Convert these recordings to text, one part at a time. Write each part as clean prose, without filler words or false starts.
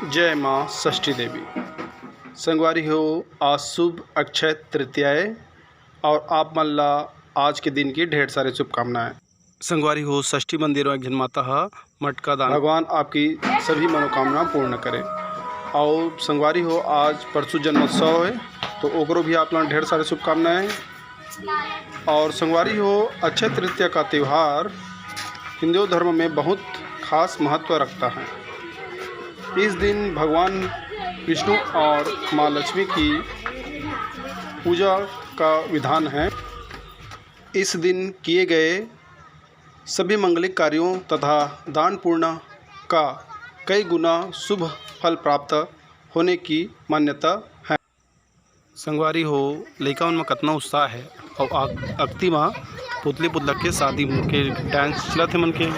जय माँ षष्ठी देवी। संगवारी हो, आज शुभ अक्षय तृतीया है और आप मन ला आज के दिन की ढेर सारी शुभकामनाएं। संगवारी हो, षष्ठी मंदिरों एक जन्माता है मटका दान, भगवान आपकी सभी मनोकामना पूर्ण करे। और संगवारी हो, आज परसों जन्मोत्सव है तो ओकरो भी आप लोग ढेर सारी शुभकामनाएं। और संगवारी हो, अक्षय तृतीया का त्यौहार हिंदू धर्म में बहुत खास महत्व रखता है। इस दिन भगवान विष्णु और माँ लक्ष्मी की पूजा का विधान है। इस दिन किए गए सभी मंगलिक कार्यों तथा दान पुण्य का कई गुना शुभ फल प्राप्त होने की मान्यता है। संगवारी हो, लइका में कितना उत्साह है और अक्ति माँ पुतली पुतला के शादी के डांस चलत है मन के।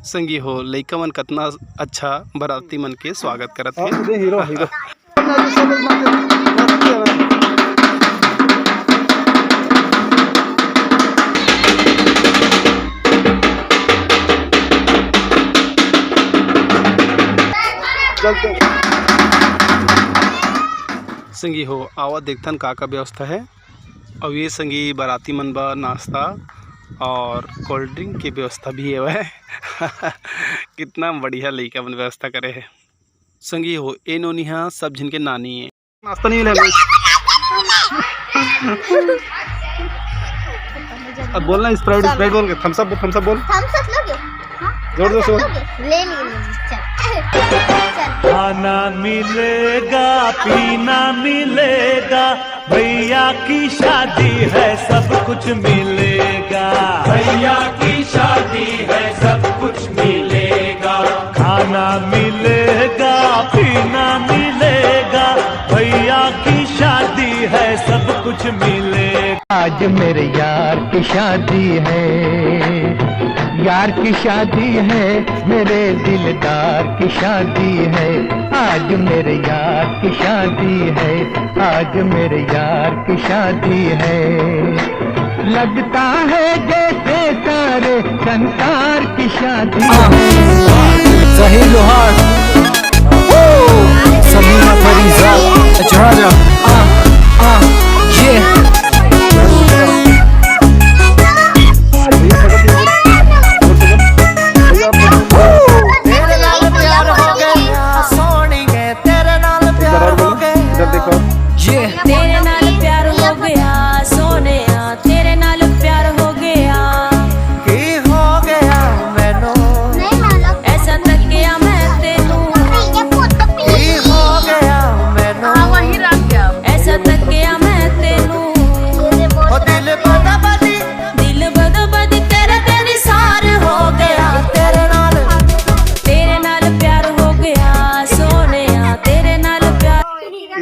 संगी हो, लइका मन कितना अच्छा बराती मन के स्वागत करत है। हीरो हीरो संगी हो, आवा देखथन का व्यवस्था है। और ये संगी बाराती मन बा नाश्ता और कोल्ड ड्रिंक की व्यवस्था भी है वह कितना बढ़िया लइका मन व्यवस्था करे है। संगी हो, ए नोनिहा सब जिनके नानी है। नाश्ता नहीं मिलेगा। अब बोलना स्प्राइट स्प्राइट बोल के थम्स अप बोल। थम्स अप लोगे? जोर जोर से ले चल। खाना मिलेगा पीना मिलेगा, भैया की शादी है सब कुछ मिलेगा। भैया की शादी है सब कुछ मिलेगा। खाना मिलेगा पीना मिलेगा, भैया की शादी है सब कुछ मिलेगा। आज मेरे यार की शादी है, यार की शादी है, मेरे दिलदार की शादी है। आज मेरे यार की शादी है, आज मेरे यार की शादी है। लगता है जैसे सारे संसार की शादी सही लोहार समीना फरीजा जहाजा ये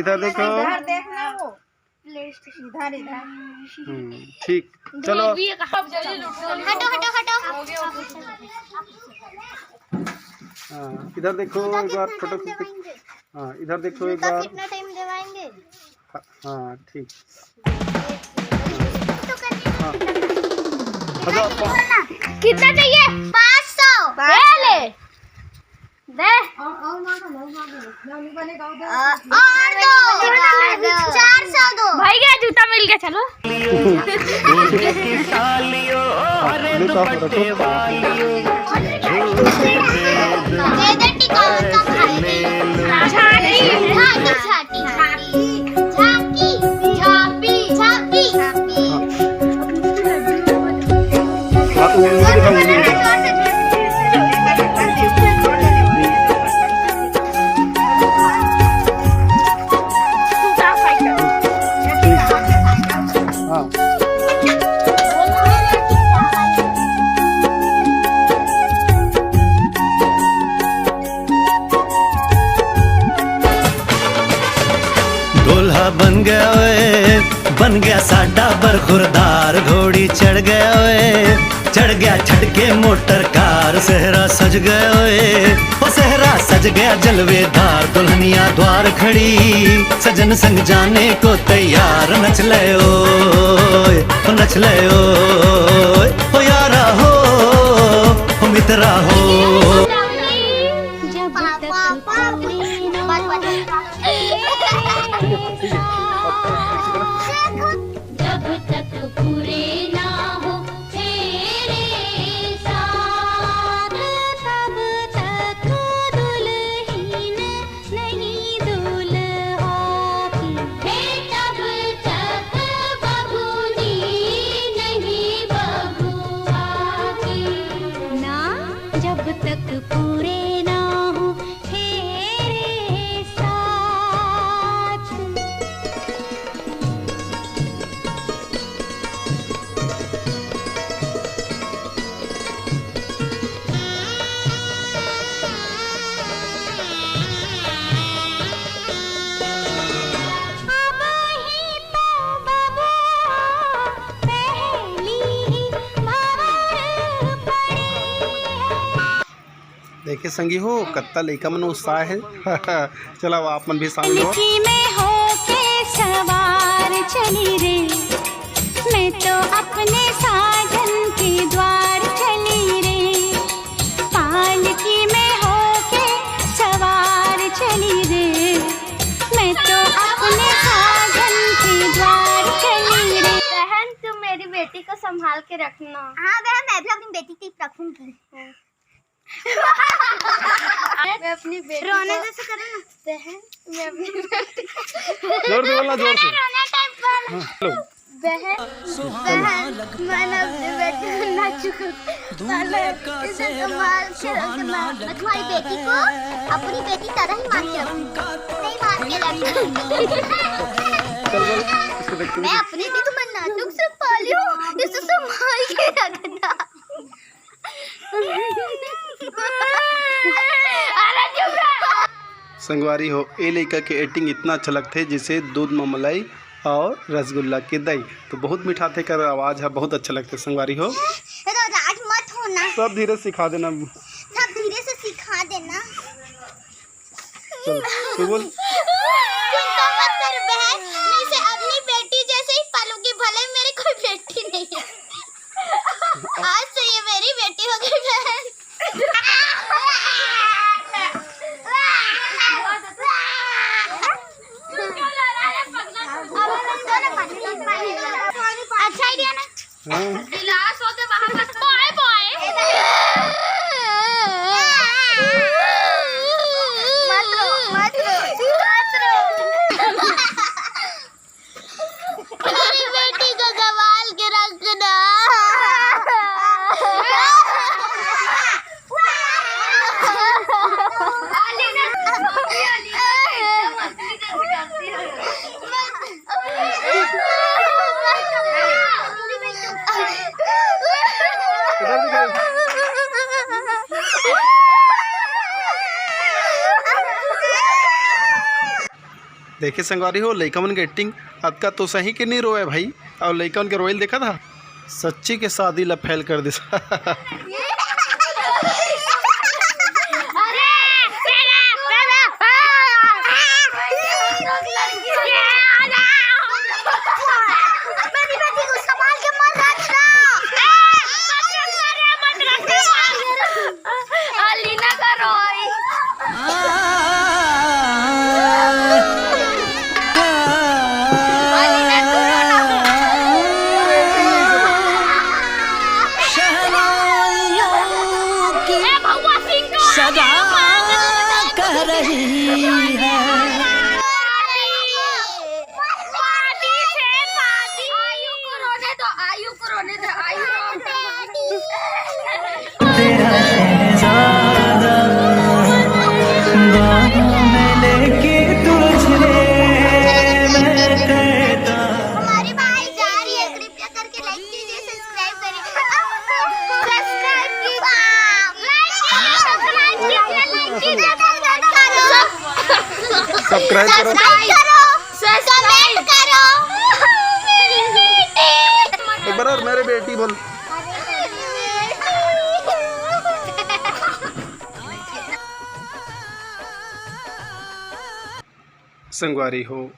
इधर देखो। देखना वो इधर ठीक, चलो हटो। हाँ, इधर देखो एक बार फोटो खींच। हाँ, इधर देखो एक बार। कितना टाइम देवाएंगे? हाँ ठीक। कितना चाहिए? 500 ले दे। और 400 दो भाई। क्या जूता मिल गया? चलो झांकी दूल्हा बन गया ओए, बन गया साडा बरखुरदार। घोड़ी चढ़ गया ओए, चढ़ गया छटके मोटर कार। सेहरा सज गया ओए, ओ सेहरा सज गया जलवेदार। दुल्हनिया द्वार खड़ी, सजन संग जाने को तैयार। नच ले ओए, ओ नच ले ओए, ओ यारा हो, ओ मित्रा हो। जब तक पूरे ना हो तेरे साथ, तब तक दुल्हन नहीं दूल्हा की। तब तक बबूनी नहीं बबुआ की। ना जब तक पूरे ना हो तेरे साथ। देखिए संगी हो कत्ता लइका मन उत्साह है। चला आप मन भी शामिल हो। पालकी में होके सवार चली रे, मैं तो अपने साजन के द्वार चली रे। पालकी में होके सवार चली रे, मैं तो अपने साजन के द्वार चली रे। बहन तुम मेरी बेटी को संभाल के रखना। हाँ बहन मैं भी अपनी बेटी की रखूंगी। मैं अपनी बेटी रोने जैसे करो ना बहन। मैं अपनी बेटी जोर से बोलना, जोर से। रोने टाइप पर हेलो बहन मैंने अपनी बेटी को ना चुका इसे संभाल के रखना। मैं तुम्हारी बेटी को अपनी बेटी तरह ही मान के रखूंगी, नहीं मान के रखना। मैं अपनी बेटी को मैं नाजुक से पाली हूँ, इसे संभाल के रखना। संगवारी हो ए लइका के एक्टिंग इतना अच्छा लगते जिसे दूध में मलाई और रसगुल्ला के दही। तो बहुत मीठा थे कर आवाज़ है, बहुत अच्छा लगता है संगवारी हो। राज मत होना, सब धीरे सिखा देना, सब धीरे से सिखा देना। चल तू बोल। चिंता मत कर बहन, मैं इसे अपनी बेटी जैसे ही पालूंगी, भले मेरी कोई बेटी नहीं है। आज से ये मेरी बेटी हो गई बहन। अच्छा आइडिया ना। गिलास होते बाहर का बॉय बॉय। मत रो मत रो मत रो। मेरी बेटी को संभाल के रखना। देखे संगवारी हो लइका मन के एक्टिंग अतका तो सही के नहीं रोए भाई। और लइका मन के रोयल देखा था, सच्ची के शादी ला फैल कर दे। तेरा शहजादा बाहों में लेके तुझे मैं कहता। हमारी भाई जा रही है, कृपया करके लाइक कीजिए, सब्सक्राइब करिए। सब्सक्राइब कीजिए, सब्सक्राइब करो। कमेंट करो। एक बार और मेरे बेटी बोल। संगवारी हो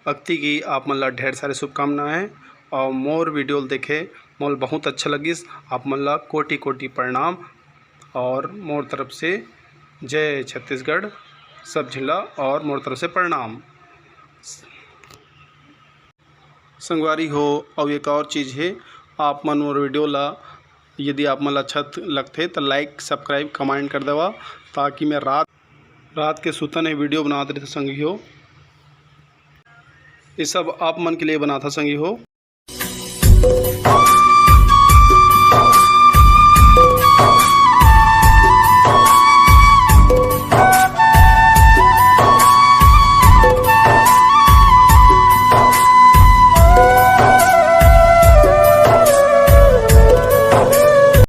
अक्ति की आप मन ला ढेर सारे शुभकामनाएं और मोर वीडियो देखे मोल बहुत अच्छा लगिस। आप मन ला कोटि कोटि प्रणाम और मोर तरफ से जय छत्तीसगढ़ सब जिला और मोर तरफ से प्रणाम। संगवारी हो और एक और चीज़ है, आप मन मोर वीडियो ला यदि आप मन ला अच्छा लगते तो लाइक सब्सक्राइब कमेंट कर देवा, ताकि मैं रात के सुता नहीं वीडियो बनाते रहते संगी हो। ये सब आप मन के लिए बना था संगी हो।